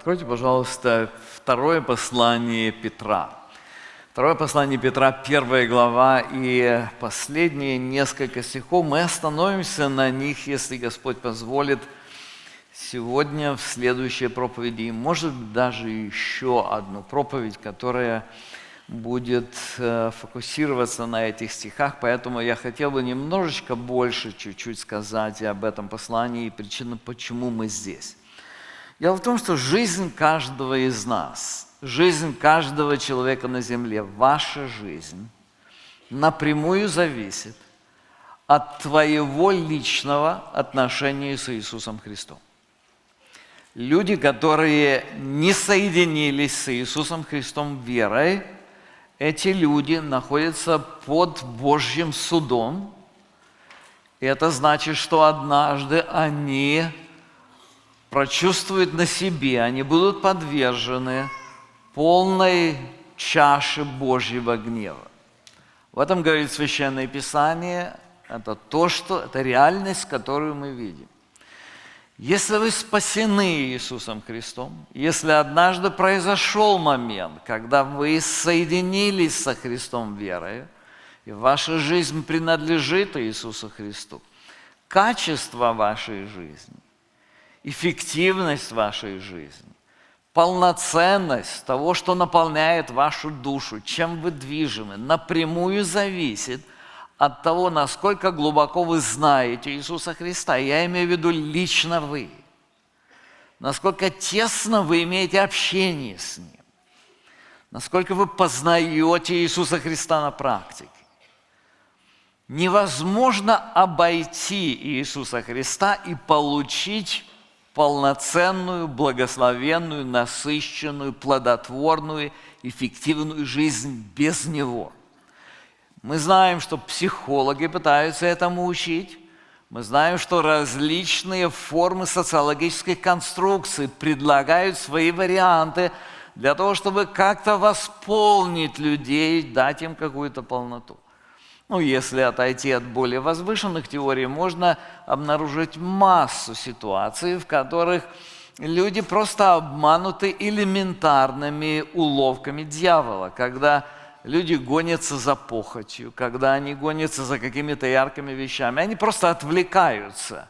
Откройте, пожалуйста, второе послание Петра. Второе послание Петра, 1 глава, и последние несколько стихов. Мы остановимся на них, если Господь позволит, сегодня в следующей проповеди. И, может быть, даже еще одну проповедь, которая будет фокусироваться на этих стихах. Поэтому я хотел бы немножечко больше, чуть-чуть сказать об этом послании и причинам, почему мы здесь. Дело в том, что жизнь каждого из нас, жизнь каждого человека на земле, ваша жизнь напрямую зависит от твоего личного отношения с Иисусом Христом. Люди, которые не соединились с Иисусом Христом верой, эти люди находятся под Божьим судом. И это значит, что однажды они прочувствуют на себе, они будут подвержены полной чаше Божьего гнева. В этом говорит Священное Писание, это реальность, которую мы видим. Если вы спасены Иисусом Христом, если однажды произошел момент, когда вы соединились со Христом верой, и ваша жизнь принадлежит Иисусу Христу, качество вашей жизни, эффективность вашей жизни, полноценность того, что наполняет вашу душу, чем вы движимы, напрямую зависит от того, насколько глубоко вы знаете Иисуса Христа. Я имею в виду лично вы. Насколько тесно вы имеете общение с Ним. Насколько вы познаете Иисуса Христа на практике. Невозможно обойти Иисуса Христа и получить полноценную, благословенную, насыщенную, плодотворную, эффективную жизнь без Него. Мы знаем, что психологи пытаются этому учить. Мы знаем, что различные формы социологических конструкций предлагают свои варианты для того, чтобы как-то восполнить людей, дать им какую-то полноту. Если отойти от более возвышенных теорий, можно обнаружить массу ситуаций, в которых люди просто обмануты элементарными уловками дьявола, когда люди гонятся за похотью, когда они гонятся за какими-то яркими вещами, они просто отвлекаются.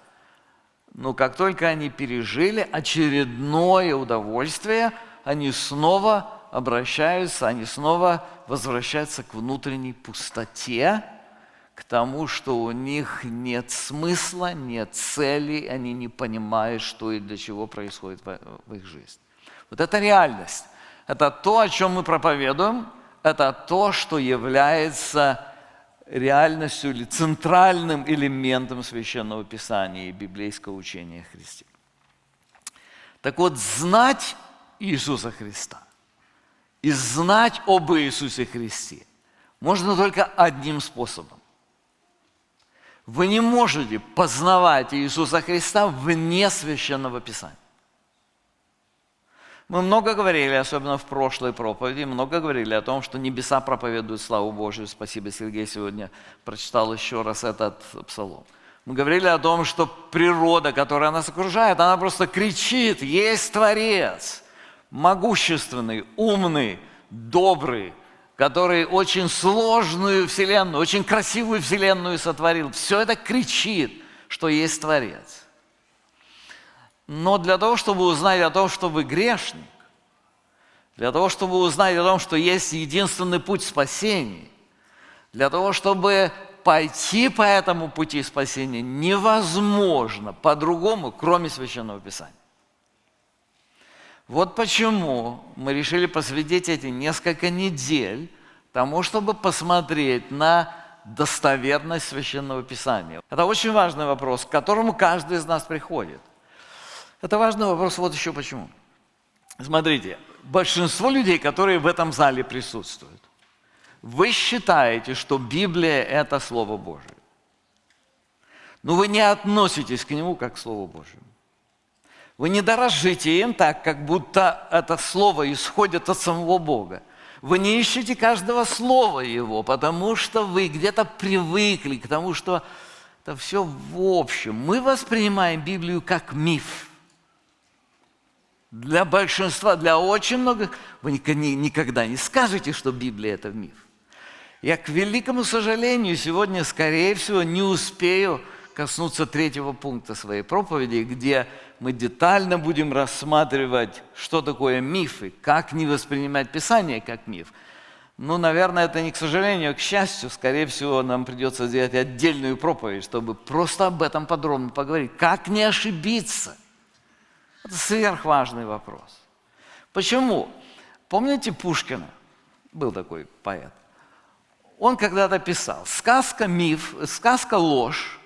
Но как только они пережили очередное удовольствие, они снова обращаются, они снова возвращаются к внутренней пустоте, к тому, что у них нет смысла, нет цели, они не понимают, что и для чего происходит в их жизни. Вот это реальность. Это то, о чем мы проповедуем, это то, что является реальностью или центральным элементом Священного Писания и библейского учения о Христе. Так вот, знать Иисуса Христа и знать об Иисусе Христе можно только одним способом. Вы не можете познавать Иисуса Христа вне Священного Писания. Мы много говорили, особенно в прошлой проповеди, много говорили о том, что небеса проповедуют славу Божию. Спасибо, Сергей сегодня прочитал еще раз этот псалом. Мы говорили о том, что природа, которая нас окружает, она просто кричит: есть Творец, могущественный, умный, добрый, который очень сложную вселенную, очень красивую вселенную сотворил. Все это кричит, что есть Творец. Но для того, чтобы узнать о том, что вы грешник, для того, чтобы узнать о том, что есть единственный путь спасения, для того, чтобы пойти по этому пути спасения, невозможно по-другому, кроме Священного Писания. Вот почему мы решили посвятить эти несколько недель тому, чтобы посмотреть на достоверность Священного Писания. Это очень важный вопрос, к которому каждый из нас приходит. Это важный вопрос вот еще почему. Смотрите, большинство людей, которые в этом зале присутствуют, вы считаете, что Библия – это Слово Божие. Но вы не относитесь к нему как к Слову Божьему. Вы не дорожите им так, как будто это слово исходит от самого Бога. Вы не ищете каждого слова Его, потому что вы где-то привыкли к тому, что это все в общем. Мы воспринимаем Библию как миф. Для большинства, для очень многих, вы никогда не скажете, что Библия – это миф. Я, к великому сожалению, сегодня, скорее всего, не успею коснуться третьего пункта своей проповеди, где мы детально будем рассматривать, что такое мифы, как не воспринимать Писание как миф. Ну, наверное, это не к сожалению, а к счастью. Скорее всего, нам придется сделать отдельную проповедь, чтобы просто об этом подробно поговорить. Как не ошибиться? Это сверхважный вопрос. Почему? Помните Пушкина? Был такой поэт. Он когда-то писал: сказка – миф, сказка – ложь,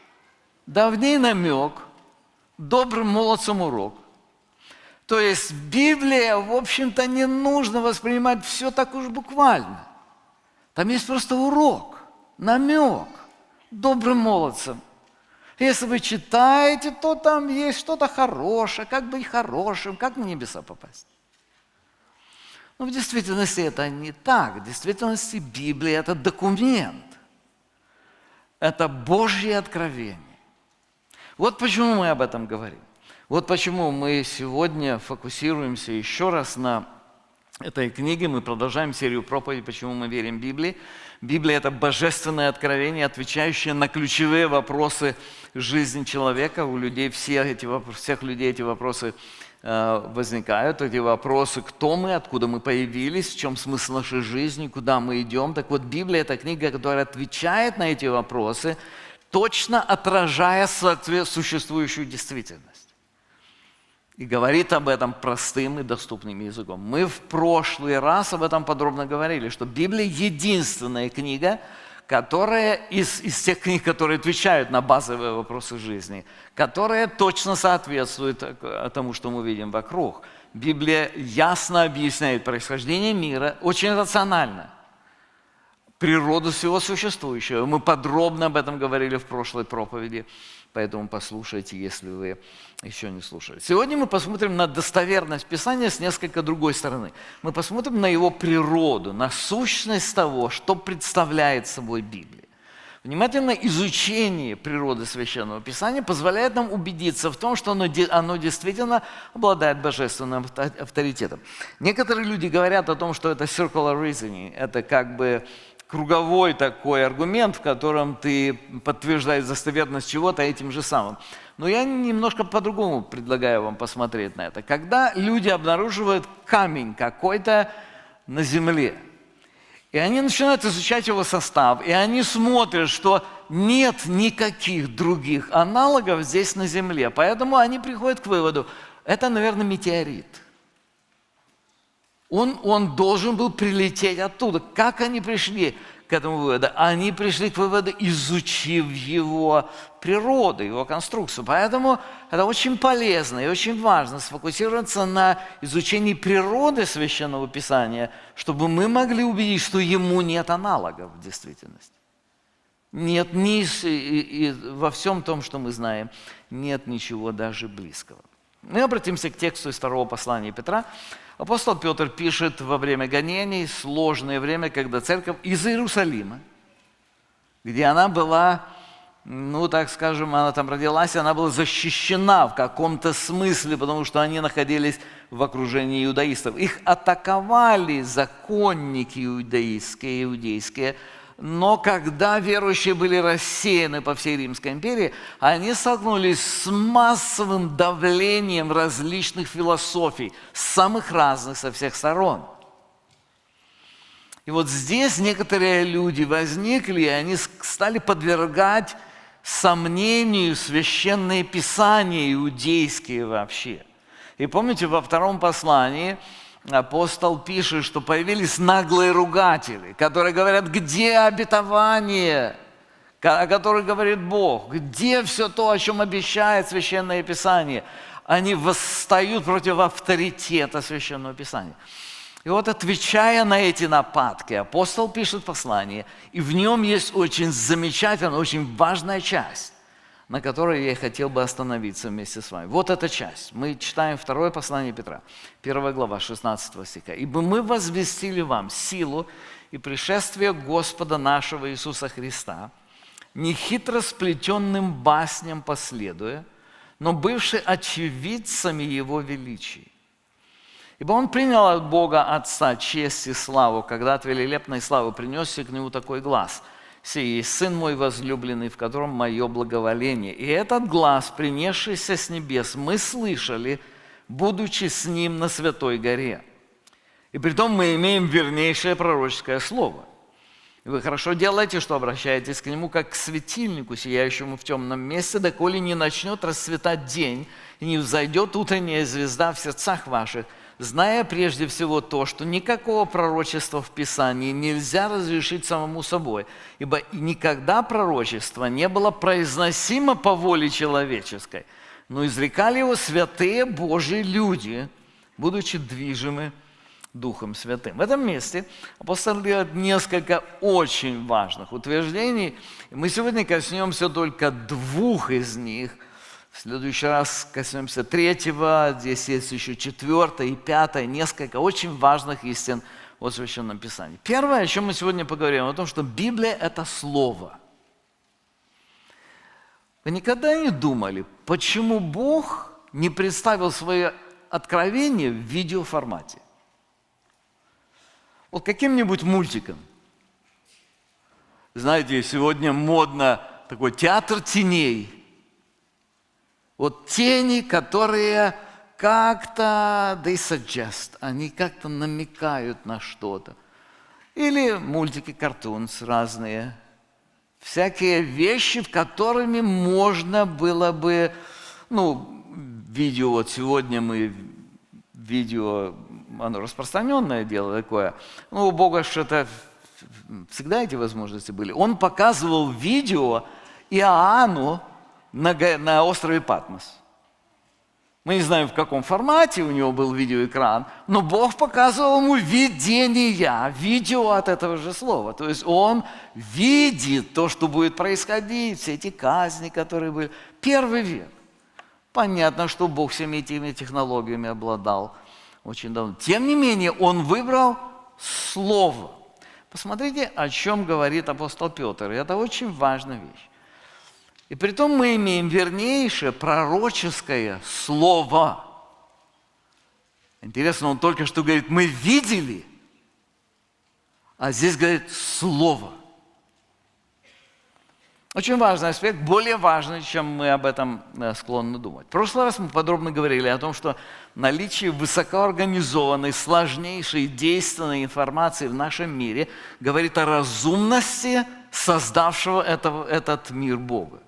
давний намек, добрым молодцам урок. То есть Библия, в общем-то, не нужно воспринимать все так уж буквально. Там есть просто урок, намек добрым молодцам. Если вы читаете, то там есть что-то хорошее, как быть хорошим, как на небеса попасть. Но в действительности это не так. В действительности Библия – это документ. Это Божье откровение. Вот почему мы об этом говорим. Вот почему мы сегодня фокусируемся еще раз на этой книге. Мы продолжаем серию проповедей «Почему мы верим в Библии». Библия – это божественное откровение, отвечающее на ключевые вопросы жизни человека. У людей всех людей эти вопросы возникают, эти вопросы: кто мы, откуда мы появились, в чем смысл нашей жизни, куда мы идем. Так вот, Библия – это книга, которая отвечает на эти вопросы, точно отражая существующую действительность. И говорит об этом простым и доступным языком. Мы в прошлый раз об этом подробно говорили, что Библия – единственная книга, которая из тех книг, которые отвечают на базовые вопросы жизни, которая точно соответствует тому, что мы видим вокруг. Библия ясно объясняет происхождение мира, очень рационально, природу всего существующего. Мы подробно об этом говорили в прошлой проповеди, поэтому послушайте, если вы еще не слушали. Сегодня мы посмотрим на достоверность Писания с несколько другой стороны. Мы посмотрим на его природу, на сущность того, что представляет собой Библия. Внимательное изучение природы Священного Писания позволяет нам убедиться в том, что оно действительно обладает божественным авторитетом. Некоторые люди говорят о том, что это circular reasoning, это как бы круговой такой аргумент, в котором ты подтверждаешь достоверность чего-то этим же самым. Но я немножко по-другому предлагаю вам посмотреть на это. Когда люди обнаруживают камень какой-то на земле, и они начинают изучать его состав, и они смотрят, что нет никаких других аналогов здесь на земле, поэтому они приходят к выводу: это, наверное, метеорит. Он должен был прилететь оттуда. Как они пришли к этому выводу? Они пришли к выводу, изучив его природу, его конструкцию. Поэтому это очень полезно и очень важно сфокусироваться на изучении природы Священного Писания, чтобы мы могли убедить, что ему нет аналогов в действительности. Нет во всем том, что мы знаем, нет ничего даже близкого. Мы обратимся к тексту из второго послания Петра. Апостол Петр пишет во время гонений, сложное время, когда церковь из Иерусалима, где она была, так скажем, она там родилась, она была защищена в каком-то смысле, потому что они находились в окружении иудаистов. Их атаковали законники иудейские, но когда верующие были рассеяны по всей Римской империи, они столкнулись с массовым давлением различных философий, самых разных, со всех сторон. И вот здесь некоторые люди возникли, и они стали подвергать сомнению священные писания иудейские вообще. И помните, во втором послании апостол пишет, что появились наглые ругатели, которые говорят: где обетование, о которых говорит Бог, где все то, о чем обещает Священное Писание. Они восстают против авторитета Священного Писания. И вот, отвечая на эти нападки, апостол пишет послание, и в нем есть очень замечательная, очень важная часть, на которой я хотел бы остановиться вместе с вами. Вот эта часть. Мы читаем второе послание Петра, 1 глава, 16 стиха. «Ибо мы возвестили вам силу и пришествие Господа нашего Иисуса Христа, не хитро сплетенным басням последуя, но бывши очевидцами Его величия. Ибо он принял от Бога Отца честь и славу, когда от великолепной славы принесся к нему такой глас: «Сей есть Сын мой возлюбленный, в котором мое благоволение». И этот глас, принесшийся с небес, мы слышали, будучи с ним на Святой горе. И притом мы имеем вернейшее пророческое слово. И вы хорошо делаете, что обращаетесь к нему, как к светильнику, сияющему в темном месте, доколе не начнет расцветать день, и не взойдет утренняя звезда в сердцах ваших, зная прежде всего то, что никакого пророчества в Писании нельзя разрешить самому собой, ибо никогда пророчество не было произносимо по воле человеческой, но изрекали его святые Божьи люди, будучи движимы Духом Святым. В этом месте апостол делает несколько очень важных утверждений. Мы сегодня коснемся только двух из них. В следующий раз коснемся третьего. Здесь есть еще четвертое и пятое. Несколько очень важных истин в Священном Писании. Первое, о чем мы сегодня поговорим, о том, что Библия – это Слово. Вы никогда не думали, почему Бог не представил свое откровение в видеоформате? Вот каким-нибудь мультиком. Знаете, сегодня модно такой театр теней. Вот тени, которые как-то, they suggest, они как-то намекают на что-то. Или мультики, картунс разные. Всякие вещи, в которыми можно было бы, видео, вот сегодня мы видео, оно распространенное дело такое. У Бога что-то всегда эти возможности были. Он показывал видео Иоанну на острове Патмос. Мы не знаем, в каком формате у него был видеоэкран, но Бог показывал ему видение, видео от этого же слова. То есть он видит то, что будет происходить, все эти казни, которые были. Первый век. Понятно, что Бог всеми этими технологиями обладал очень давно. Тем не менее, он выбрал Слово. Посмотрите, о чем говорит апостол Петр. Это очень важная вещь. И притом мы имеем вернейшее пророческое Слово. Интересно, он только что говорит, мы видели, а здесь говорит Слово. Очень важный аспект, более важный, чем мы об этом склонны думать. В прошлый раз мы подробно говорили о том, что наличие высокоорганизованной, сложнейшей, действенной информации в нашем мире говорит о разумности создавшего этот мир Бога.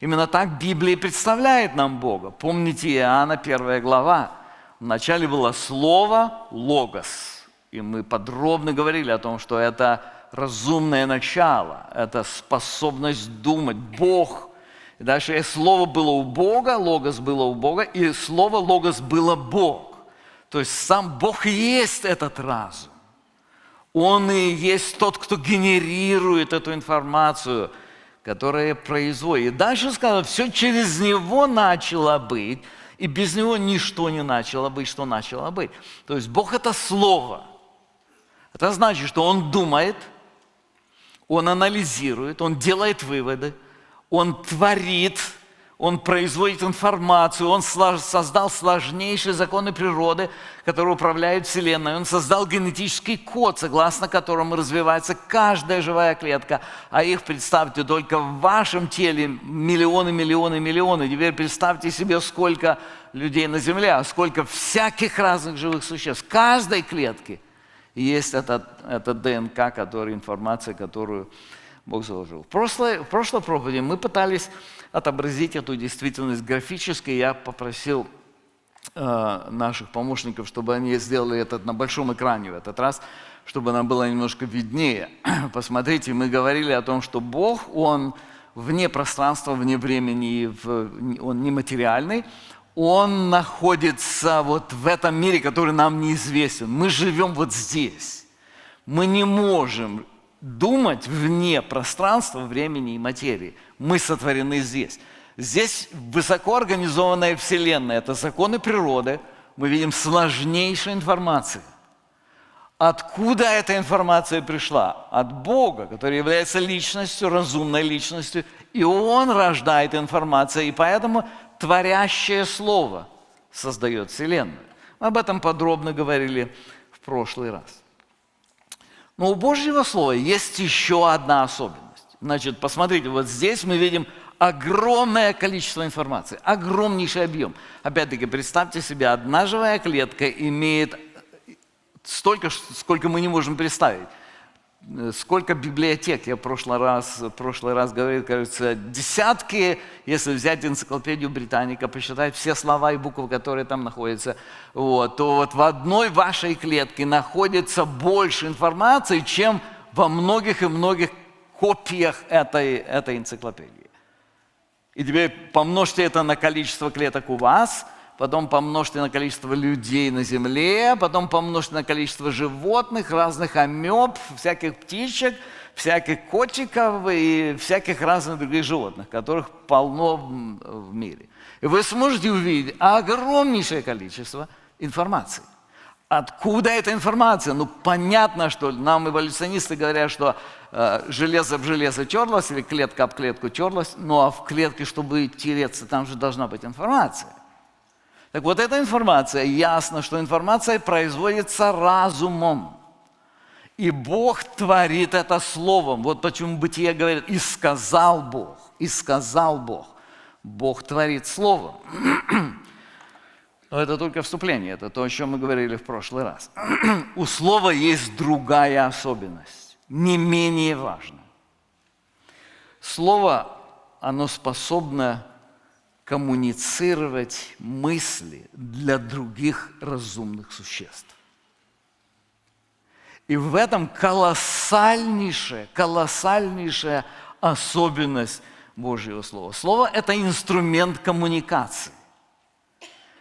Именно так Библия представляет нам Бога. Помните Иоанна, 1 глава. Вначале было Слово, Логос. И мы подробно говорили о том, что это разумное начало, это способность думать, Бог. И дальше Слово было у Бога, Логос было у Бога, и Слово Логос было Бог. То есть сам Бог и есть этот разум. Он и есть тот, кто генерирует эту информацию, которая производит. И дальше сказано, все через Него начало быть, и без Него ничто не начало быть, что начало быть. То есть Бог – это Слово. Это значит, что Он думает, Он анализирует, Он делает выводы, Он творит, Он производит информацию, Он создал сложнейшие законы природы, которые управляют Вселенной. Он создал генетический код, согласно которому развивается каждая живая клетка. А их, представьте, только в вашем теле миллионы, миллионы, миллионы. Теперь представьте себе, сколько людей на Земле, а сколько всяких разных живых существ. В каждой клетке есть эта ДНК, информация, которую Бог заложил. В прошлой проповеди мы пытались отобразить эту действительность графически. Я попросил наших помощников, чтобы они сделали это на большом экране в этот раз, чтобы нам было немножко виднее. Посмотрите, мы говорили о том, что Бог, Он вне пространства, вне времени, Он нематериальный. Он находится вот в этом мире, который нам неизвестен. Мы живем вот здесь. Мы не можем думать вне пространства, времени и материи. Мы сотворены здесь. Здесь высокоорганизованная Вселенная. Это законы природы. Мы видим сложнейшую информацию. Откуда эта информация пришла? От Бога, который является личностью, разумной личностью. И Он рождает информацию. И поэтому творящее Слово создает Вселенную. Мы об этом подробно говорили в прошлый раз. Но у Божьего Слова есть еще одна особенность. Значит, посмотрите, вот здесь мы видим огромное количество информации, огромнейший объем. Опять-таки, представьте себе, одна живая клетка имеет столько, сколько мы не можем представить. Сколько библиотек, я в прошлый раз говорил, кажется, десятки, если взять энциклопедию Британика, посчитать все слова и буквы, которые там находятся, то вот в одной вашей клетке находится больше информации, чем во многих и многих копиях этой энциклопедии. И теперь помножьте это на количество клеток у вас, потом помножьте на количество людей на земле, потом помножьте на количество животных, разных амеб, всяких птичек, всяких котиков и всяких разных других животных, которых полно в мире. И вы сможете увидеть огромнейшее количество информации. Откуда эта информация? Ну, понятно, что нам эволюционисты говорят, что железо в железо терлось, или клетка об клетку терлась, ну а в клетке, чтобы тереться, там же должна быть информация. Так вот, эта информация, ясно, что информация производится разумом. И Бог творит это словом. Вот почему Бытие говорит, и сказал Бог, и сказал Бог. Бог творит словом. Но это только вступление, это то, о чем мы говорили в прошлый раз. У слова есть другая особенность, не менее важная. Слово, оно способно коммуницировать мысли для других разумных существ. И в этом колоссальнейшая особенность Божьего Слова. Слово – это инструмент коммуникации.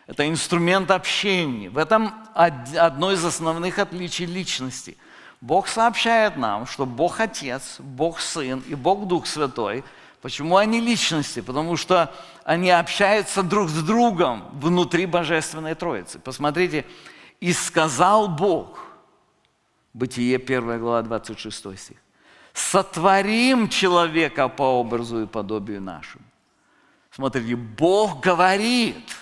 Это инструмент общения. В этом одно из основных отличий личности. Бог сообщает нам, что Бог Отец, Бог Сын и Бог Дух Святой. Почему они личности? Потому что они общаются друг с другом внутри Божественной Троицы. Посмотрите, «И сказал Бог», Бытие 1 глава, 26 стих, «сотворим человека по образу и подобию нашему». Смотрите, Бог говорит.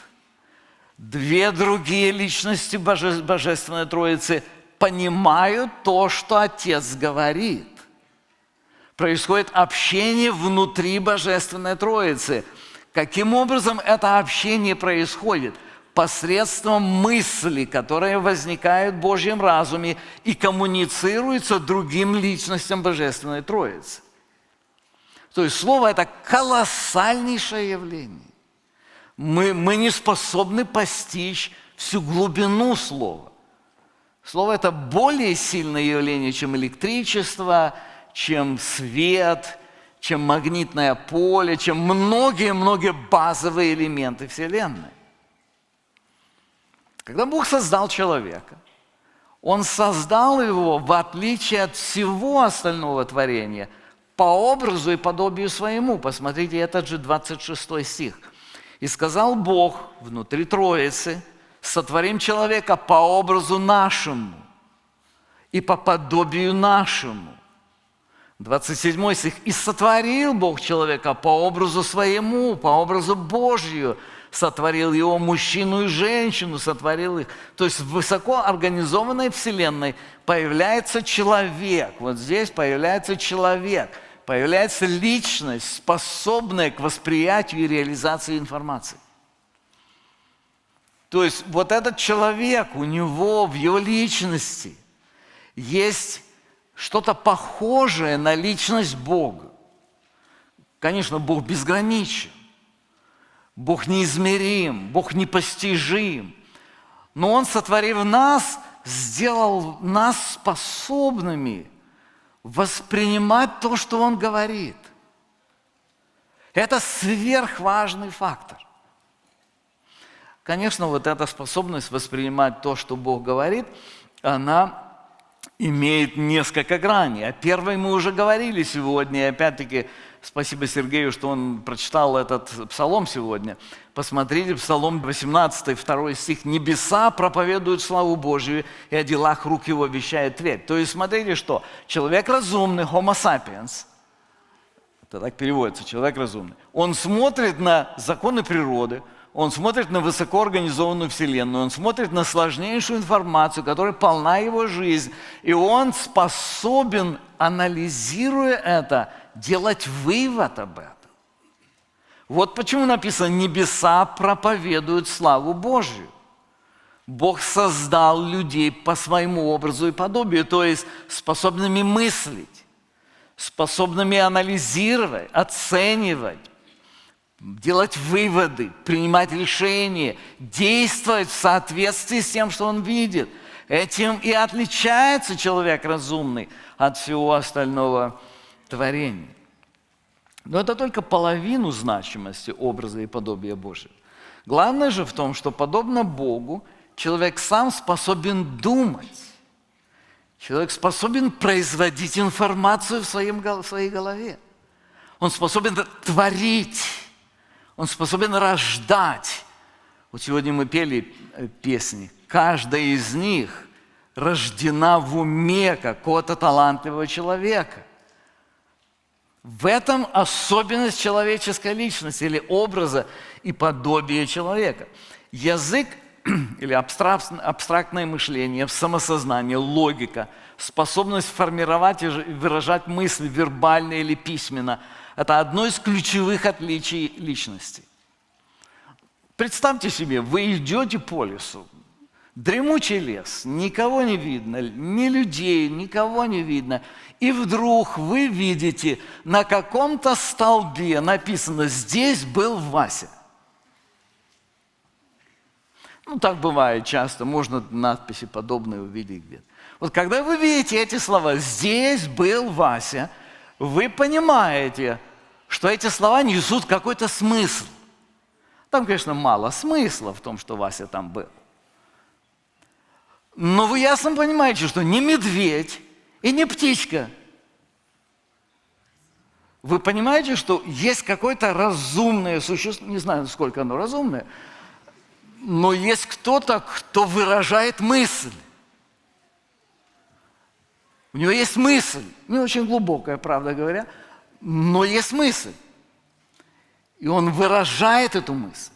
Две другие личности Божественной Троицы понимают то, что Отец говорит. Происходит общение внутри Божественной Троицы. Каким образом это общение происходит? Посредством мысли, которые возникают в Божьем разуме и коммуницируются другим личностям Божественной Троицы. То есть Слово – это колоссальнейшее явление. Мы не способны постичь всю глубину Слова. Слово – это более сильное явление, чем электричество, чем свет, чем магнитное поле, чем многие-многие базовые элементы Вселенной. Когда Бог создал человека, Он создал его, в отличие от всего остального творения, по образу и подобию своему. Посмотрите, этот же 26 стих. «И сказал Бог внутри Троицы, сотворим человека по образу нашему и по подобию нашему». 27 стих. «И сотворил Бог человека по образу своему, по образу Божию, сотворил его мужчину и женщину, сотворил их». То есть в высокоорганизованной вселенной появляется человек. Вот здесь появляется человек, появляется личность, способная к восприятию и реализации информации. То есть вот этот человек, у него в его личности есть что-то похожее на личность Бога. Конечно, Бог безграничен, Бог неизмерим, Бог непостижим. Но Он, сотворив нас, сделал нас способными воспринимать то, что Он говорит. Это сверхважный фактор. Конечно, вот эта способность воспринимать то, что Бог говорит, она имеет несколько граней. О первой мы уже говорили сегодня. И опять-таки, спасибо Сергею, что он прочитал этот псалом сегодня. Посмотрите, Псалом 18, 2 стих. «Небеса проповедуют славу Божию, и о делах рук его вещает твердь». То есть, смотрите, что человек разумный, homo sapiens, это так переводится, человек разумный, он смотрит на законы природы, Он смотрит на высокоорганизованную Вселенную, он смотрит на сложнейшую информацию, которая полна его жизнь, и он способен, анализируя это, делать вывод об этом. Вот почему написано: «Небеса проповедуют славу Божью». Бог создал людей по своему образу и подобию, то есть способными мыслить, способными анализировать, оценивать, делать выводы, принимать решения, действовать в соответствии с тем, что он видит. Этим и отличается человек разумный от всего остального творения. Но это только половину значимости образа и подобия Божьего. Главное же в том, что, подобно Богу, человек сам способен думать. Человек способен производить информацию в своей голове. Он способен творить. Он способен рождать. Вот сегодня мы пели песни. Каждая из них рождена в уме какого-то талантливого человека. В этом особенность человеческой личности или образа и подобия человека. Язык или абстрактное мышление, самосознание, логика, способность формировать и выражать мысли вербально или письменно – это одно из ключевых отличий личности. Представьте себе, вы идете по лесу, дремучий лес, никого не видно, ни людей, никого не видно. И вдруг вы видите, на каком-то столбе написано: «Здесь был Вася». Ну, так бывает часто, можно надписи подобные увидеть где-то. Вот когда вы видите эти слова «здесь был Вася», вы понимаете, что эти слова несут какой-то смысл. Там, конечно, мало смысла в том, что Вася там был. Но вы ясно понимаете, что не медведь и не птичка. Вы понимаете, что есть какое-то разумное существо, не знаю, насколько оно разумное, но есть кто-то, кто выражает мысль. У него есть мысль, не очень глубокая, правда говоря, но есть мысль. И он выражает эту мысль.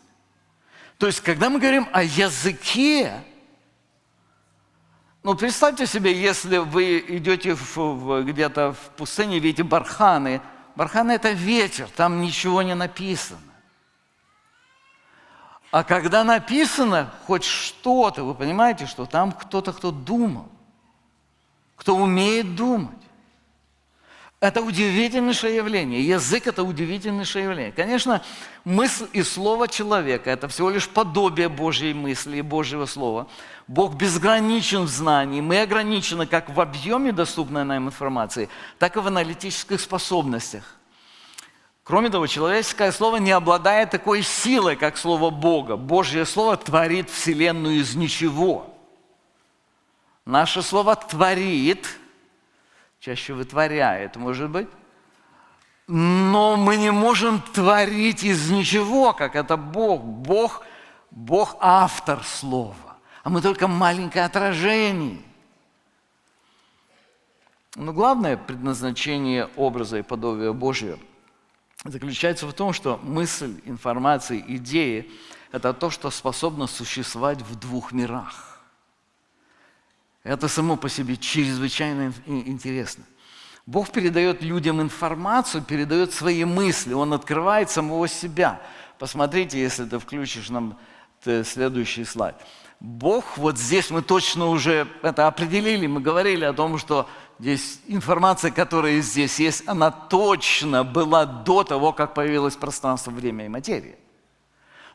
То есть, когда мы говорим о языке, ну, представьте себе, если вы идете где-то в пустыне, видите барханы. Барханы – это ветер, там ничего не написано. А когда написано хоть что-то, вы понимаете, что там кто-то, кто думал, кто умеет думать. Это удивительнейшее явление. Язык – это удивительнейшее явление. Конечно, мысль и слово человека – это всего лишь подобие Божьей мысли и Божьего слова. Бог безграничен в знании. Мы ограничены как в объеме доступной нам информации, так и в аналитических способностях. Кроме того, человеческое слово не обладает такой силой, как слово Бога. Божье слово творит вселенную из ничего. Наше слово творит, чаще вытворяет, может быть, но мы не можем творить из ничего, как это Бог. Бог автор слова, а мы только маленькое отражение. Но главное предназначение образа и подобия Божьего заключается в том, что мысль, информация, идеи – это то, что способно существовать в двух мирах. Это само по себе чрезвычайно интересно. Бог передает людям информацию, передает свои мысли, Он открывает самого себя. Посмотрите, если ты включишь нам следующий слайд. Бог, вот здесь мы точно уже это определили, мы говорили о том, что здесь информация, которая здесь есть, она точно была до того, как появилось пространство, время и материя.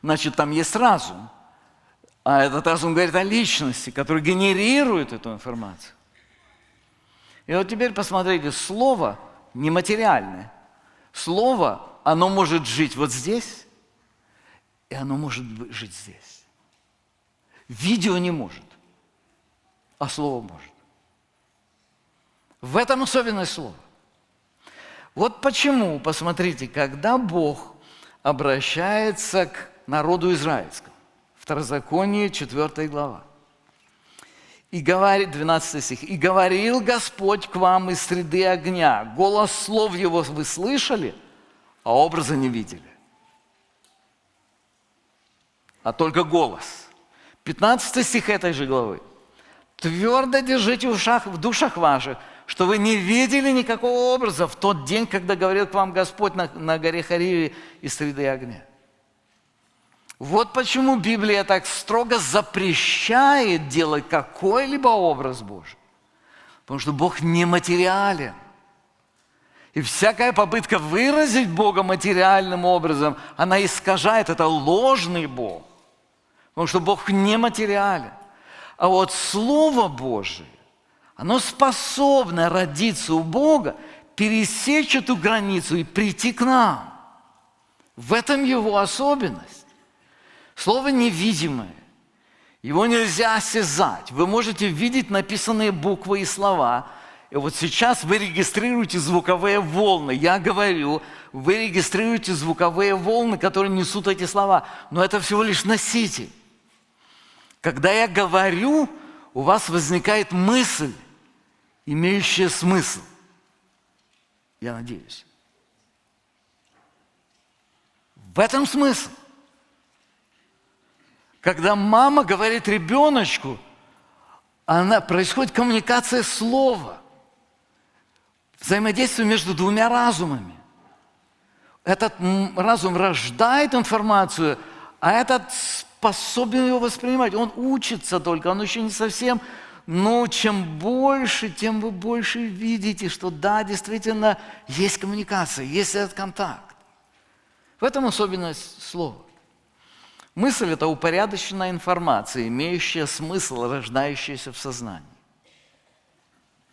Значит, там есть разум. А этот разум говорит о личности, которая генерирует эту информацию. И вот теперь посмотрите, слово нематериальное. Слово, оно может жить вот здесь, и оно может жить здесь. Видео не может, а слово может. В этом особенность слова. Вот почему, посмотрите, когда Бог обращается к народу израильскому, Второзаконие, 4 глава. И говорит, 12 стих. «И говорил Господь к вам из среды огня, голос слов Его вы слышали, а образа не видели». а только голос. 15 стих этой же главы. «Твердо держите в душах ваших, что вы не видели никакого образа в тот день, когда говорил к вам Господь на горе Хариве из среды огня». Вот почему Библия так строго запрещает делать какой-либо образ Божий. Потому что Бог нематериален. И всякая попытка выразить Бога материальным образом, она искажает, это ложный Бог. Потому что Бог нематериален. А вот Слово Божие, оно способно родиться у Бога, пересечь эту границу и прийти к нам. В этом его особенность. Слово невидимое. Его нельзя осязать. Вы можете видеть написанные буквы и слова. И вот сейчас вы регистрируете звуковые волны. Я говорю, вы регистрируете звуковые волны, которые несут эти слова. Но это всего лишь носитель. Когда я говорю, у вас возникает мысль, имеющая смысл. Я надеюсь. В этом смысл. Когда мама говорит ребеночку, происходит коммуникация слова, взаимодействие между двумя разумами. Этот разум рождает информацию, а этот способен ее воспринимать. Он учится только, он еще не совсем. Но чем больше, тем вы больше видите, что да, действительно, есть коммуникация, есть этот контакт. В этом особенность слова. Мысль – это упорядоченная информация, имеющая смысл, рождающаяся в сознании.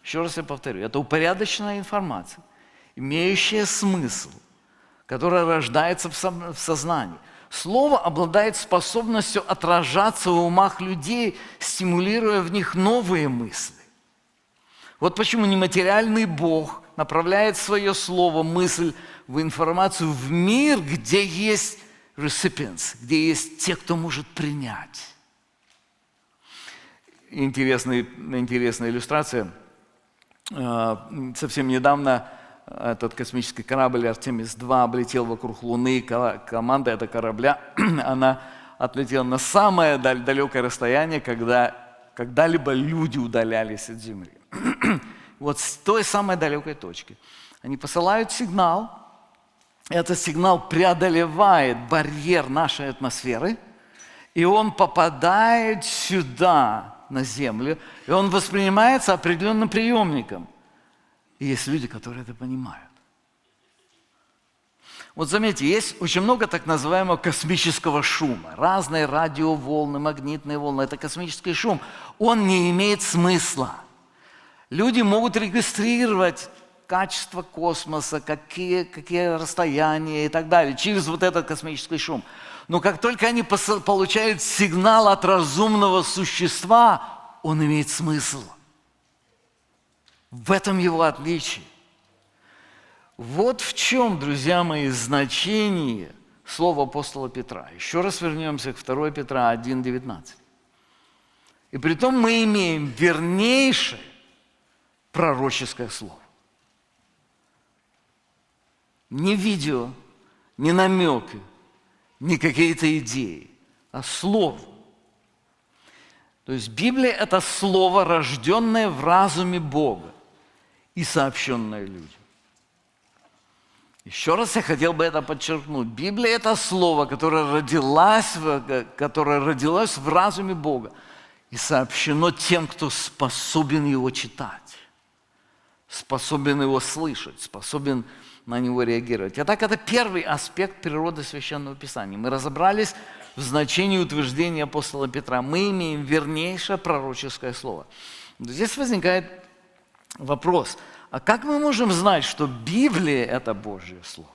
Еще раз я повторю, это упорядоченная информация, имеющая смысл, которая рождается в сознании. Слово обладает способностью отражаться в умах людей, стимулируя в них новые мысли. Вот почему нематериальный Бог направляет свое слово, мысль в информацию в мир, где есть recipients, где есть те, кто может принять. Интересная иллюстрация. Совсем недавно этот космический корабль Артемис-2 облетел вокруг Луны. Команда этого корабля, она отлетела на самое далекое расстояние, когда-либо люди удалялись от Земли. Вот с той самой далекой точки. Они посылают сигнал. Этот сигнал преодолевает барьер нашей атмосферы, и он попадает сюда, на Землю, и он воспринимается определенным приемником. И есть люди, которые это понимают. Вот заметьте, есть очень много так называемого космического шума. Разные радиоволны, магнитные волны – это космический шум. Он не имеет смысла. Люди могут регистрировать качество космоса, какие расстояния и так далее, через вот этот космический шум. Но как только они получают сигнал от разумного существа, он имеет смысл. В этом его отличие. Вот в чем, друзья мои, значение слова апостола Петра. Еще раз вернемся к 2 Петра 1:19. И притом мы имеем вернейшее пророческое слово. Не видео, не намеки, не какие-то идеи, а слово. То есть Библия – это слово, рожденное в разуме Бога и сообщенное людям. Еще раз я хотел бы это подчеркнуть. Библия – это слово, которое родилось в разуме Бога и сообщено тем, кто способен его читать, способен его слышать, способен на него реагировать. Итак, это первый аспект природы Священного Писания. Мы разобрались в значении утверждения апостола Петра. Мы имеем вернейшее пророческое слово. Здесь возникает вопрос, а как мы можем знать, что Библия – это Божье Слово?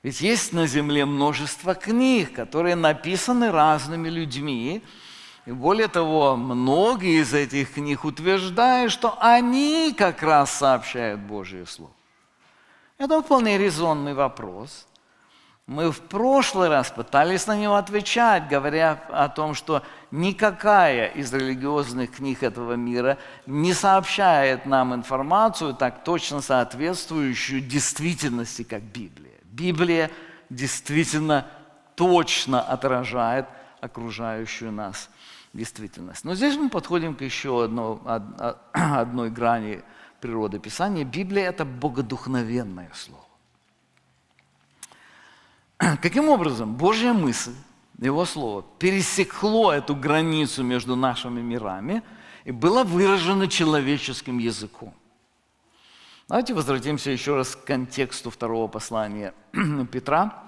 Ведь есть на земле множество книг, которые написаны разными людьми. И более того, многие из этих книг утверждают, что они как раз сообщают Божье Слово. Это вполне резонный вопрос. Мы в прошлый раз пытались на него отвечать, говоря о том, что никакая из религиозных книг этого мира не сообщает нам информацию, так точно соответствующую действительности, как Библия. Библия действительно точно отражает окружающую нас действительность. Но здесь мы подходим к еще одной грани природы Писания. Библия – это богодухновенное слово. Каким образом Божья мысль, Его Слово, пересекло эту границу между нашими мирами и было выражено человеческим языком? Давайте возвратимся еще раз к контексту второго послания Петра.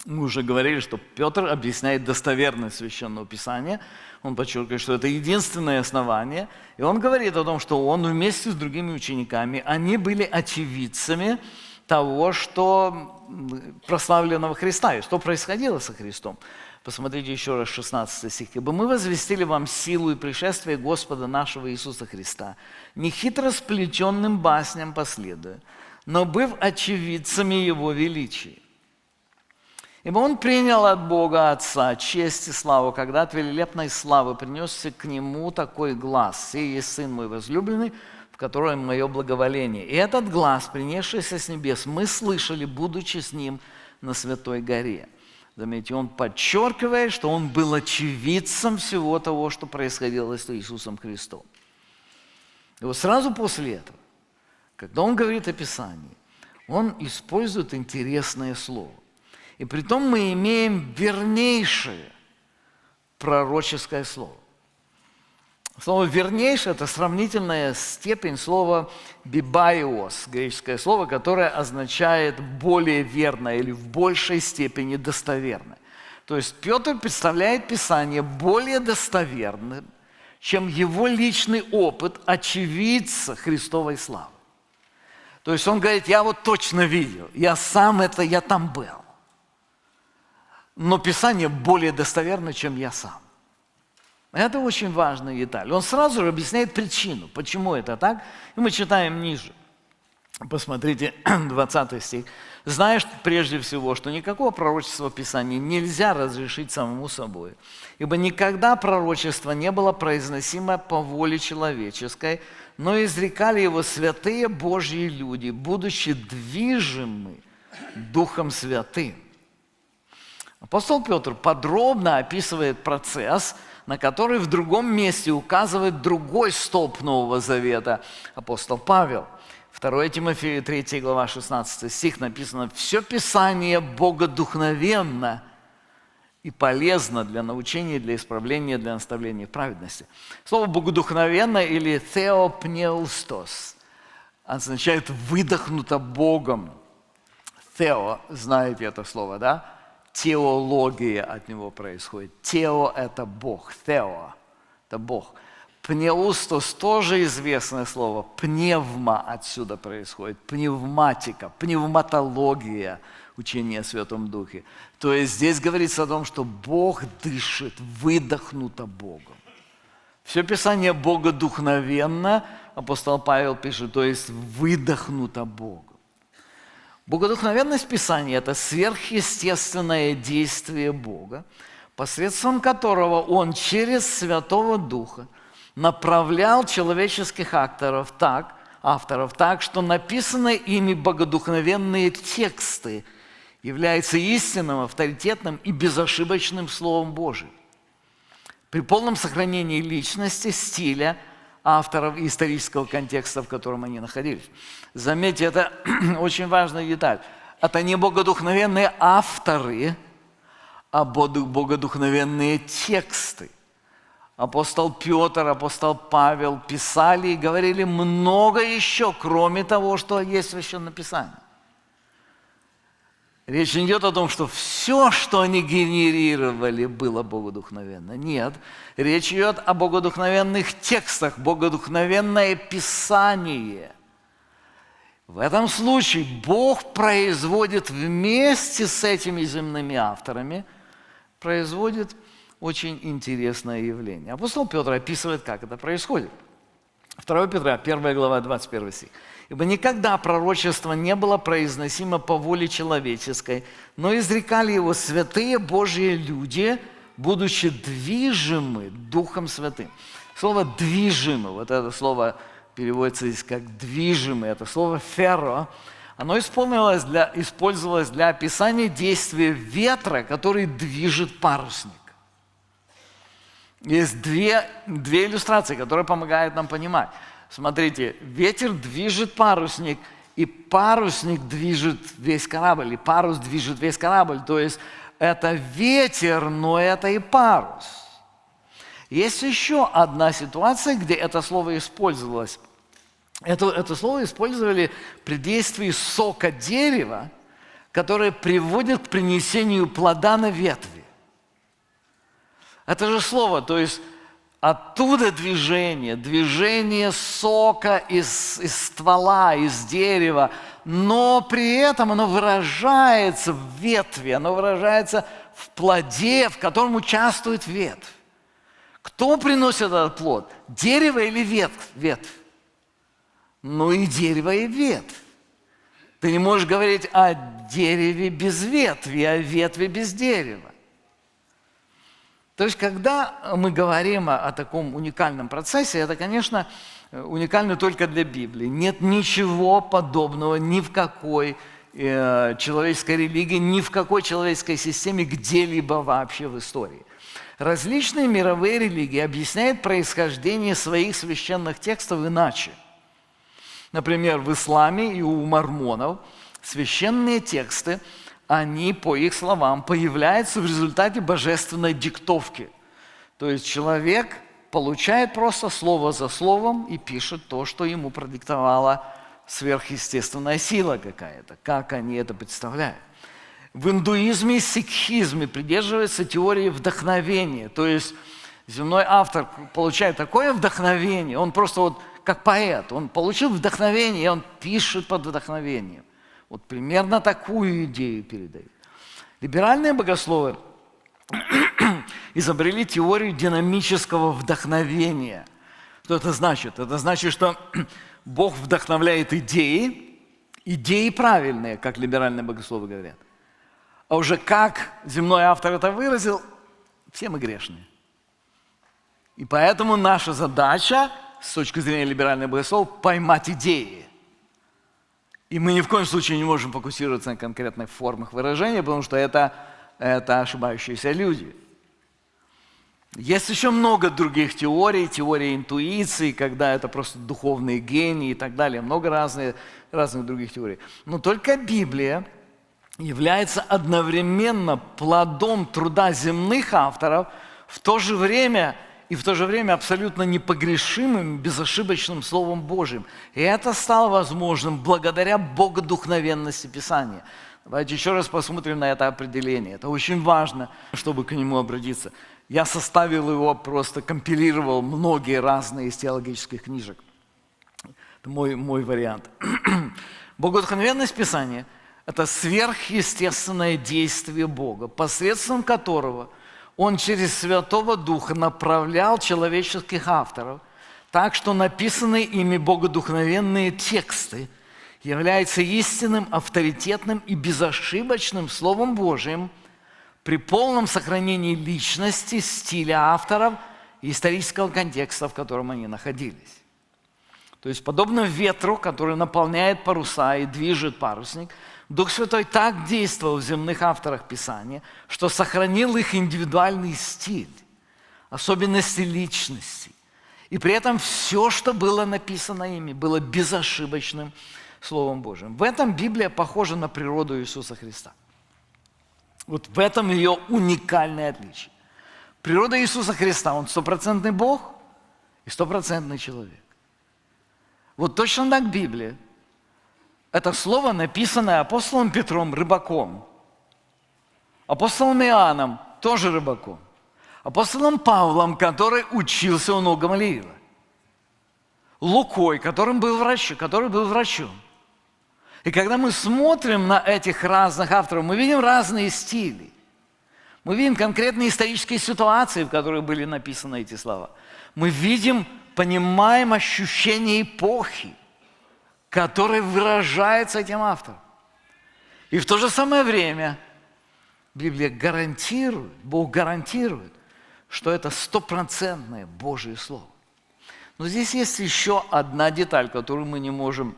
Мы уже говорили, что Петр объясняет достоверность Священного Писания. Он подчеркивает, что это единственное основание. И он говорит о том, что он вместе с другими учениками, они были очевидцами того, что прославленного Христа, и что происходило со Христом. Посмотрите еще раз 16 стих. «Ибо мы возвестили вам силу и пришествие Господа нашего Иисуса Христа, не хитро сплетенным басням последуя, но быв очевидцами Его величия. Ибо Он принял от Бога Отца честь и славу, когда от великолепной славы принесся к Нему такой глас: «Сей есть Сын мой возлюбленный, в котором мое благоволение». И этот глас, принесшийся с небес, мы слышали, будучи с Ним на Святой горе. Заметьте, он подчеркивает, что он был очевидцем всего того, что происходило с Иисусом Христом. И вот сразу после этого, когда он говорит о Писании, он использует интересное слово. И притом мы имеем вернейшее пророческое слово. Слово «вернейшее» – это сравнительная степень слова «бибаиос», греческое слово, которое означает «более верное» или «в большей степени достоверное». То есть Петр представляет Писание более достоверным, чем его личный опыт очевидца Христовой славы. То есть он говорит: я вот точно видел, я там был. Но Писание более достоверно, чем я сам. Это очень важная деталь. Он сразу же объясняет причину, почему это так. И мы читаем ниже. Посмотрите, 20 стих. «Знаешь прежде всего, что никакого пророчества в Писании нельзя разрешить самому собой, ибо никогда пророчество не было произносимо по воле человеческой, но изрекали его святые Божьи люди, будучи движимы Духом Святым». Апостол Петр подробно описывает процесс, на который в другом месте указывает другой столб Нового Завета, апостол Павел. 2 Тимофею 3 глава 16 стих написано: «Все Писание богодухновенно и полезно для научения, для исправления, для наставления в праведности». Слово «богодухновенно» или «theopneustos» означает «выдохнуто Богом». «Theo», знаете это слово, да? Теология от него происходит. Тео – это Бог, тео – это Бог. Пнеустос – тоже известное слово. Пневма отсюда происходит. Пневматика, пневматология, учение о Святом Духе. То есть здесь говорится о том, что Бог дышит, выдохнуто Богом. Все Писание богодухновенно, апостол Павел пишет, то есть выдохнуто Богом. Богодухновенность Писания – это сверхъестественное действие Бога, посредством которого Он через Святого Духа направлял человеческих авторов так, что написанные ими богодухновенные тексты являются истинным, авторитетным и безошибочным Словом Божиим. При полном сохранении личности, стиля авторов и исторического контекста, в котором они находились. Заметьте, это очень важная деталь. Это не богодухновенные авторы, а богодухновенные тексты. Апостол Петр, апостол Павел писали и говорили много еще, кроме того, что есть в Священном Писании. Речь не идет о том, что все, что они генерировали, было богодухновенно. Нет, речь идет о богодухновенных текстах, богодухновенное Писание. В этом случае Бог производит вместе с этими земными авторами, производит очень интересное явление. Апостол Петр описывает, как это происходит. 2 Петра, 1 глава, 21 стих. «Ибо никогда пророчество не было произносимо по воле человеческой, но изрекали его святые Божьи люди, будучи движимы Духом Святым». Слово «движимы», вот это слово переводится здесь как «движимый», это слово «феро», оно использовалось для описания действия ветра, который движет парусник. Есть две иллюстрации, которые помогают нам понимать. Смотрите, ветер движет парусник, и парусник движет весь корабль, и парус движет весь корабль. То есть это ветер, но это и парус. Есть еще одна ситуация, где это слово использовалось. Это слово использовали при действии сока дерева, которое приводит к принесению плода на ветви. Это же слово, то есть оттуда движение сока из ствола, из дерева, но при этом оно выражается в ветви, оно выражается в плоде, в котором участвует ветвь. Кто приносит этот плод? Дерево или ветвь? Ну и дерево, и ветвь. Ты не можешь говорить о дереве без ветви, о ветви без дерева. То есть, когда мы говорим о таком уникальном процессе, это, конечно, уникально только для Библии. Нет ничего подобного ни в какой человеческой религии, ни в какой человеческой системе где-либо вообще в истории. Различные мировые религии объясняют происхождение своих священных текстов иначе. Например, в исламе и у мормонов священные тексты, они, по их словам, появляются в результате божественной диктовки. То есть человек получает просто слово за словом и пишет то, что ему продиктовала сверхъестественная сила какая-то, как они это представляют. В индуизме и сикхизме придерживаются теории вдохновения. То есть земной автор получает такое вдохновение, он просто вот как поэт, он получил вдохновение, и он пишет под вдохновением. Вот примерно такую идею передают. Либеральные богословы изобрели теорию динамического вдохновения. Что это значит? Это значит, что Бог вдохновляет идеи правильные, как либеральные богословы говорят. А уже как земной автор это выразил, все мы грешные. И поэтому наша задача, с точки зрения либеральных богословов, поймать идеи. И мы ни в коем случае не можем фокусироваться на конкретных формах выражения, потому что это ошибающиеся люди. Есть еще много других теорий, теория интуиции, когда это просто духовные гении и так далее, много разных других теорий. Но только Библия является одновременно плодом труда земных авторов, в то же время абсолютно непогрешимым, безошибочным Словом Божьим. И это стало возможным благодаря богодухновенности Писания. Давайте еще раз посмотрим на это определение. Это очень важно, чтобы к нему обратиться. Я составил его, просто компилировал многие разные из теологических книжек. Это мой вариант. Богодухновенность Писания – это сверхъестественное действие Бога, посредством которого Он через Святого Духа направлял человеческих авторов так, что написанные ими богодухновенные тексты являются истинным, авторитетным и безошибочным Словом Божьим при полном сохранении личности, стиля авторов и исторического контекста, в котором они находились. То есть, подобно ветру, который наполняет паруса и движет парусник, Дух Святой так действовал в земных авторах Писания, что сохранил их индивидуальный стиль, особенности личности. И при этом все, что было написано ими, было безошибочным Словом Божьим. В этом Библия похожа на природу Иисуса Христа. Вот в этом ее уникальное отличие. Природа Иисуса Христа, Он стопроцентный Бог и стопроцентный человек. Вот точно так Библия. Это слово, написанное апостолом Петром, рыбаком. Апостолом Иоанном, тоже рыбаком. Апостолом Павлом, который учился у ног Гамалиила. Лукой, который был врачом. И когда мы смотрим на этих разных авторов, мы видим разные стили. Мы видим конкретные исторические ситуации, в которых были написаны эти слова. Мы видим, понимаем ощущение эпохи, которое выражается этим автором. И в то же самое время Библия гарантирует, Бог гарантирует, что это стопроцентное Божье Слово. Но здесь есть еще одна деталь, которую мы не можем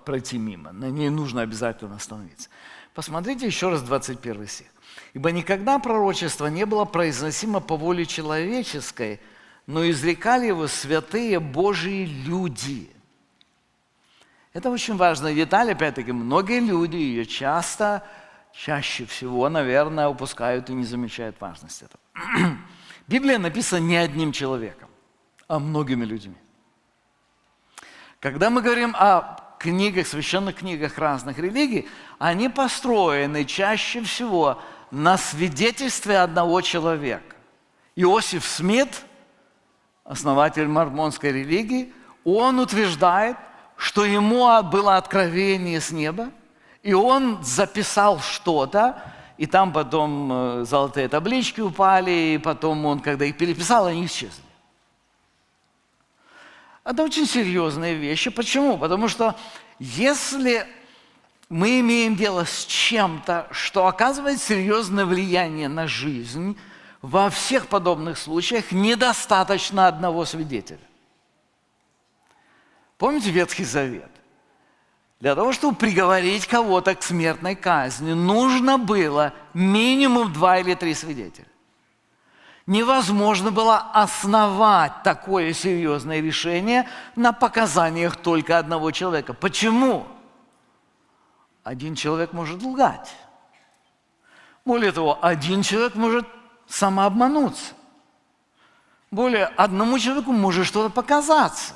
пройти мимо, на ней нужно обязательно остановиться. Посмотрите еще раз 21 стих. «Ибо никогда пророчество не было произносимо по воле человеческой, но изрекали его святые Божьи люди». Это очень важная деталь, опять-таки, многие люди ее чаще всего, наверное, упускают и не замечают важность этого. Библия написана не одним человеком, а многими людьми. Когда мы говорим о книгах, священных книгах разных религий, они построены чаще всего на свидетельстве одного человека. Иосиф Смит, основатель мормонской религии, он утверждает, что ему было откровение с неба, и он записал что-то, и там потом золотые таблички упали, и потом он, когда их переписал, они исчезли. Это очень серьезные вещи. Почему? Потому что если мы имеем дело с чем-то, что оказывает серьезное влияние на жизнь, во всех подобных случаях недостаточно одного свидетеля. Помните Ветхий Завет? Для того, чтобы приговорить кого-то к смертной казни, нужно было минимум 2 или 3 свидетеля. Невозможно было основать такое серьезное решение на показаниях только одного человека. Почему? Один человек может лгать. Более того, один человек может самообмануться. Более одному человеку может что-то показаться.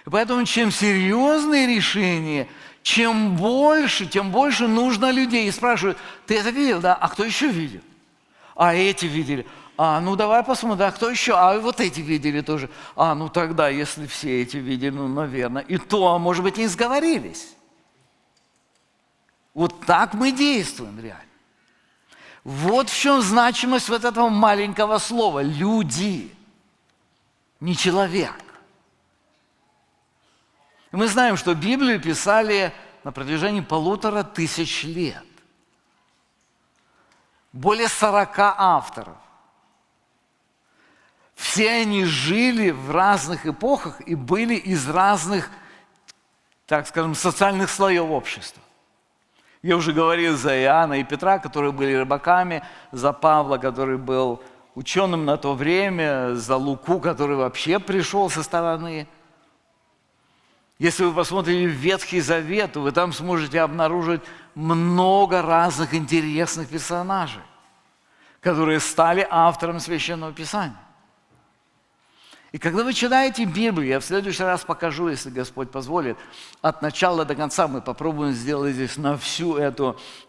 И поэтому чем серьезные решения, чем больше нужно людей. И спрашивают: ты это видел, да? А кто еще видел? А эти видели. Ну давай посмотрим, а кто еще? А вот эти видели тоже. Ну тогда, если все эти видели, наверное. И то, может быть, не сговорились. Вот так мы действуем реально. Вот в чем значимость вот этого маленького слова «люди», не человек. И мы знаем, что Библию писали на протяжении 1500 лет. Более 40 авторов. Все они жили в разных эпохах и были из разных, так скажем, социальных слоев общества. Я уже говорил за Иоанна и Петра, которые были рыбаками, за Павла, который был ученым на то время, за Луку, который вообще пришел со стороны. Если вы посмотрите в Ветхий Завет, то вы там сможете обнаружить много разных интересных персонажей, которые стали автором Священного Писания. И когда вы читаете Библию, я в следующий раз покажу, если Господь позволит, от начала до конца мы попробуем сделать здесь на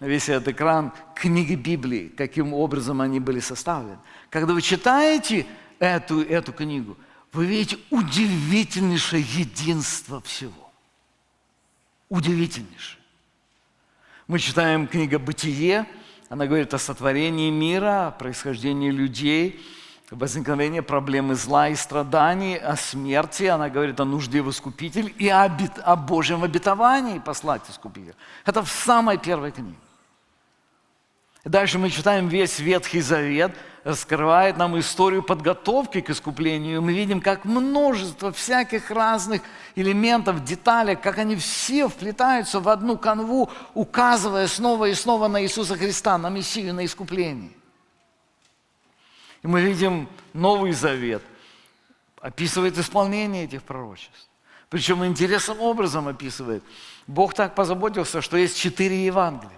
весь этот экран книги Библии, каким образом они были составлены. Когда вы читаете эту книгу, вы видите удивительнейшее единство всего. Удивительнейшее. Мы читаем книгу «Бытие», она говорит о сотворении мира, о происхождении людей, возникновение проблемы зла и страданий, о смерти, она говорит о нужде в Искупителе и о Божьем обетовании послать Искупителя. Это в самой первой книге. Дальше мы читаем весь Ветхий Завет, раскрывает нам историю подготовки к искуплению. Мы видим, как множество всяких разных элементов, деталей, как они все вплетаются в одну канву, указывая снова и снова на Иисуса Христа, на Мессию, на искупление. И мы видим Новый Завет, описывает исполнение этих пророчеств. Причем интересным образом описывает. Бог так позаботился, что есть 4 Евангелия.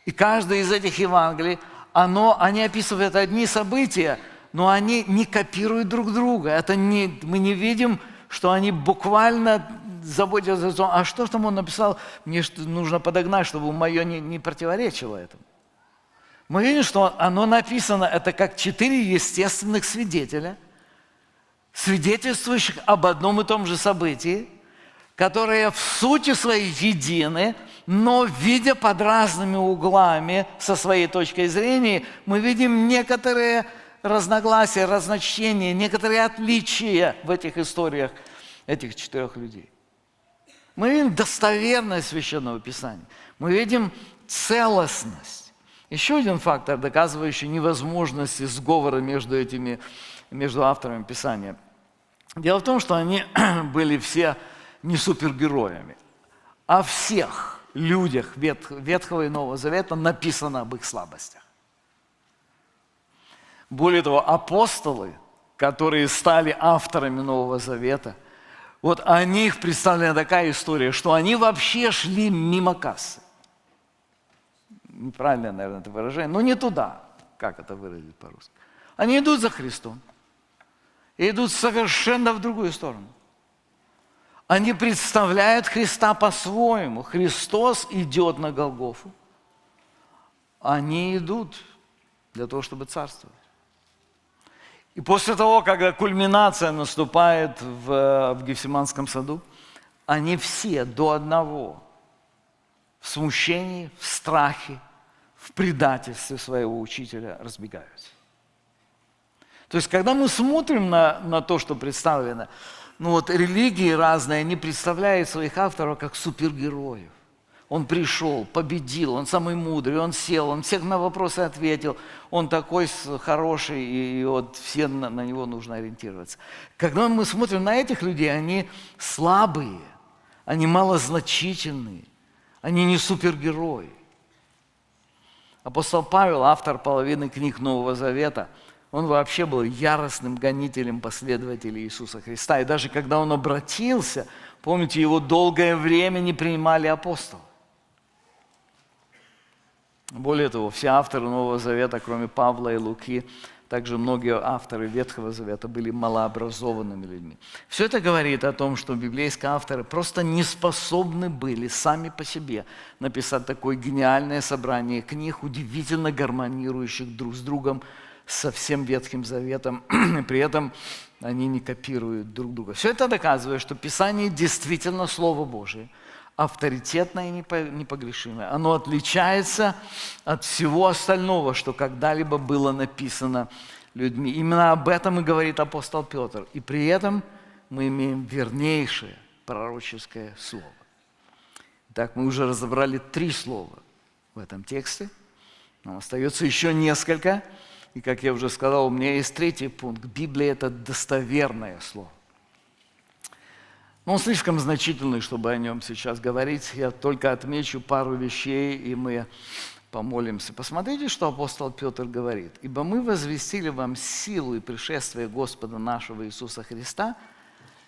И каждое из этих Евангелий, они описывают одни события, но они не копируют друг друга. Мы не видим, что они буквально заботятся о том, а что там он написал, мне нужно подогнать, чтобы мое не противоречило этому. Мы видим, что оно написано, это как 4 естественных свидетеля, свидетельствующих об одном и том же событии, которые в сути своей едины, но видя под разными углами со своей точкой зрения, мы видим некоторые разногласия, разночтения, некоторые отличия в этих историях этих 4 людей. Мы видим достоверность Священного Писания, мы видим целостность. Еще один фактор, доказывающий невозможность сговора между авторами Писания. Дело в том, что они были все не супергероями. О всех людях Ветхого и Нового Завета написано об их слабостях. Более того, апостолы, которые стали авторами Нового Завета, вот о них представлена такая история, что они вообще шли мимо кассы. Неправильное, наверное, это выражение, но не туда, как это выразить по-русски. Они идут за Христом и идут совершенно в другую сторону. Они представляют Христа по-своему. Христос идет на Голгофу. Они идут для того, чтобы царствовать. И после того, когда кульминация наступает в Гефсиманском саду, они все до одного в смущении, в страхе, в предательстве своего учителя разбегаются. То есть, когда мы смотрим на то, что представлено, религии разные, они представляют своих авторов как супергероев. Он пришел, победил, он самый мудрый, он сел, он всех на вопросы ответил, он такой хороший, и вот все на него нужно ориентироваться. Когда мы смотрим на этих людей, они слабые, они малозначительные, они не супергерои. Апостол Павел, автор половины книг Нового Завета, он вообще был яростным гонителем последователей Иисуса Христа. И даже когда он обратился, помните, его долгое время не принимали апостолы. Более того, все авторы Нового Завета, кроме Павла и Луки, также многие авторы Ветхого Завета были малообразованными людьми. Все это говорит о том, что библейские авторы просто не способны были сами по себе написать такое гениальное собрание книг, удивительно гармонирующих друг с другом, со всем Ветхим Заветом, при этом они не копируют друг друга. Все это доказывает, что Писание действительно Слово Божие, авторитетное и непогрешимое. Оно отличается от всего остального, что когда-либо было написано людьми. Именно об этом и говорит апостол Петр. И при этом мы имеем вернейшее пророческое слово. Так, мы уже разобрали 3 слова в этом тексте. Нам остается еще несколько. И, как я уже сказал, у меня есть 3-й пункт. Библия – это достоверное слово. Но он слишком значительный, чтобы о нем сейчас говорить. Я только отмечу пару вещей, и мы помолимся. Посмотрите, что апостол Петр говорит. «Ибо мы возвестили вам силу и пришествие Господа нашего Иисуса Христа,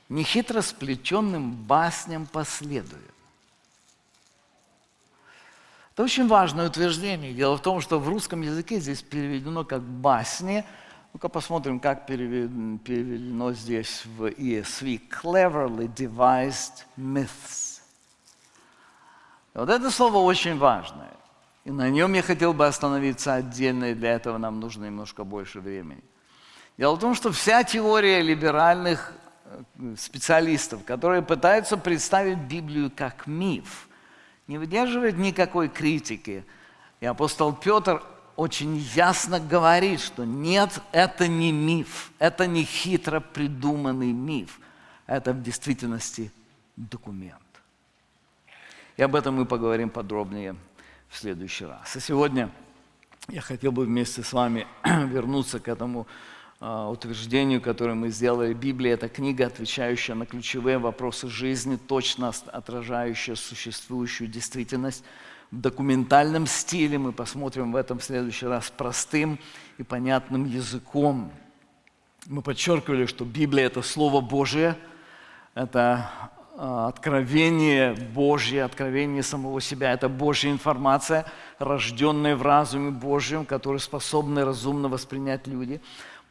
нехитро сплетенным басням последуя». Это очень важное утверждение. Дело в том, что в русском языке здесь переведено как «басни». Ну-ка посмотрим, как переведено здесь в ESV. Cleverly devised myths. И вот это слово очень важное. И на нем я хотел бы остановиться отдельно, и для этого нам нужно немножко больше времени. Дело в том, что вся теория либеральных специалистов, которые пытаются представить Библию как миф, не выдерживает никакой критики. И апостол Петр очень ясно говорит, что нет, это не миф, это не хитро придуманный миф, это в действительности документ. И об этом мы поговорим подробнее в следующий раз. И сегодня я хотел бы вместе с вами вернуться к этому утверждению, которое мы сделали. Библия – это книга, отвечающая на ключевые вопросы жизни, точно отражающая существующую действительность. В документальном стиле мы посмотрим в этом в следующий раз простым и понятным языком. Мы подчеркивали, что Библия – это Слово Божие, это откровение Божье, откровение самого себя. Это Божья информация, рожденная в разуме Божьем, которую способны разумно воспринять люди.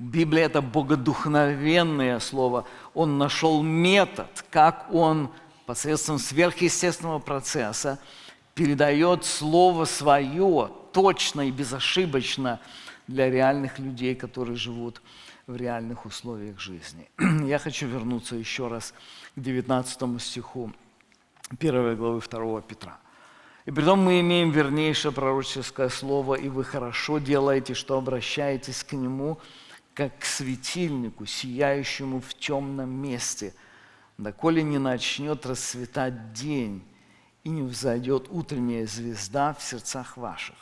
Библия – это богодухновенное слово. Он нашел метод, как он посредством сверхъестественного процесса передает слово свое точно и безошибочно для реальных людей, которые живут в реальных условиях жизни. Я хочу вернуться еще раз к 19 стиху 1 главы 2 Петра. «И притом мы имеем вернейшее пророческое слово, и вы хорошо делаете, что обращаетесь к нему, как к светильнику, сияющему в темном месте, доколе не начнет расцветать день и не взойдет утренняя звезда в сердцах ваших».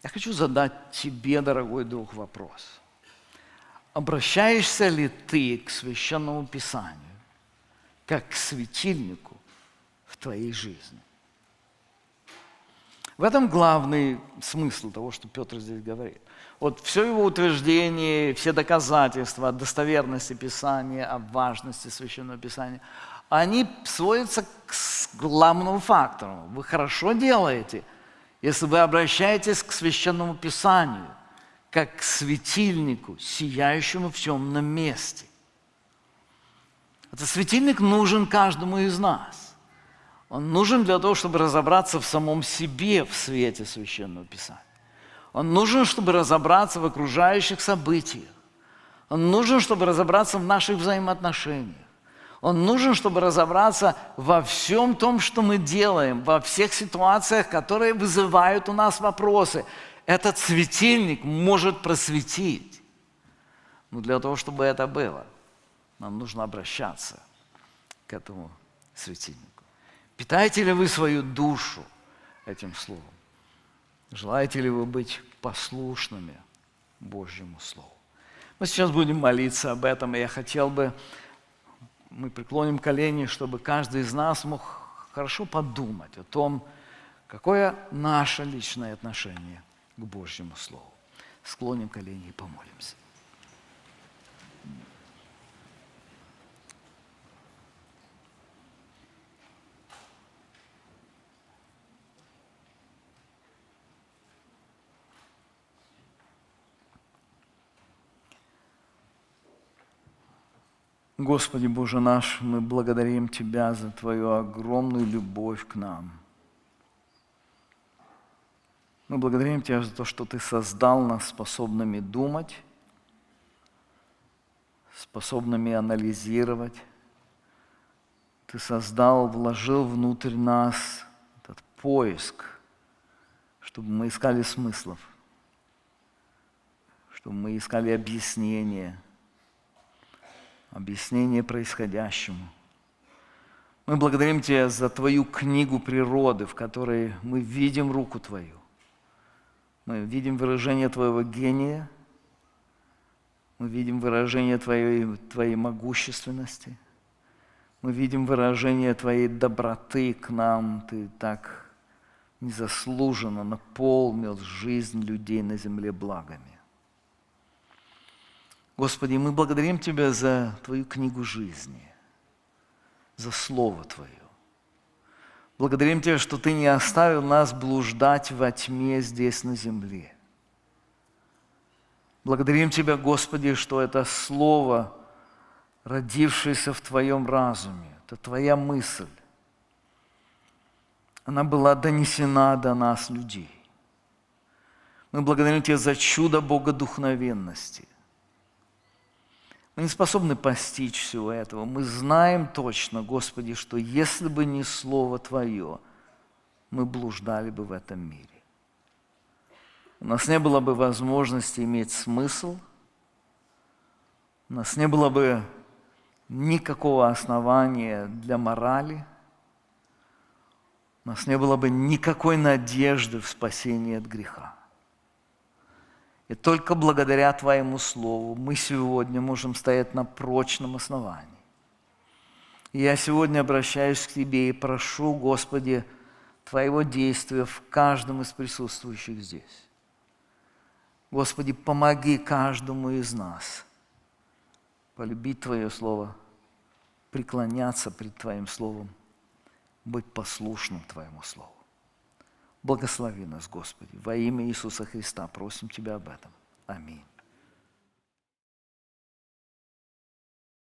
Я хочу задать тебе, дорогой друг, вопрос. Обращаешься ли ты к Священному Писанию как к светильнику в твоей жизни. В этом главный смысл того, что Петр здесь говорит. Вот все его утверждение, все доказательства о достоверности Писания, о важности Священного Писания, они сводятся к главному фактору. Вы хорошо делаете, если вы обращаетесь к Священному Писанию, как к светильнику, сияющему в темном месте. Этот светильник нужен каждому из нас. Он нужен для того, чтобы разобраться в самом себе в свете Священного Писания. Он нужен, чтобы разобраться в окружающих событиях. Он нужен, чтобы разобраться в наших взаимоотношениях. Он нужен, чтобы разобраться во всем том, что мы делаем, во всех ситуациях, которые вызывают у нас вопросы. Этот светильник может просветить. Но для того, чтобы это было, нам нужно обращаться к этому светильнику. Питаете ли вы свою душу этим словом? Желаете ли вы быть послушными Божьему Слову? Мы сейчас будем молиться об этом, и я хотел бы, мы преклоним колени, чтобы каждый из нас мог хорошо подумать о том, какое наше личное отношение к Божьему Слову. Склоним колени и помолимся. Господи Боже наш, мы благодарим Тебя за Твою огромную любовь к нам. Мы благодарим Тебя за то, что Ты создал нас способными думать, способными анализировать. Ты создал, вложил внутрь нас этот поиск, чтобы мы искали смыслов, чтобы мы искали объяснение происходящему. Мы благодарим Тебя за Твою книгу природы, в которой мы видим руку Твою. Мы видим выражение Твоего гения, мы видим выражение Твоей могущественности, мы видим выражение Твоей доброты к нам. Ты так незаслуженно наполнил жизнь людей на земле благами. Господи, мы благодарим Тебя за Твою книгу жизни, за Слово Твое. Благодарим Тебя, что Ты не оставил нас блуждать во тьме здесь на земле. Благодарим Тебя, Господи, что это Слово, родившееся в Твоем разуме, это Твоя мысль, она была донесена до нас, людей. Мы благодарим Тебя за чудо богодухновенности. Мы не способны постичь всего этого. Мы знаем точно, Господи, что если бы не Слово Твое, мы блуждали бы в этом мире. У нас не было бы возможности иметь смысл, у нас не было бы никакого основания для морали, у нас не было бы никакой надежды в спасении от греха. И только благодаря Твоему Слову мы сегодня можем стоять на прочном основании. И я сегодня обращаюсь к Тебе и прошу, Господи, Твоего действия в каждом из присутствующих здесь. Господи, помоги каждому из нас полюбить Твое Слово, преклоняться пред Твоим Словом, быть послушным Твоему Слову. Благослови нас, Господи. Во имя Иисуса Христа просим Тебя об этом. Аминь.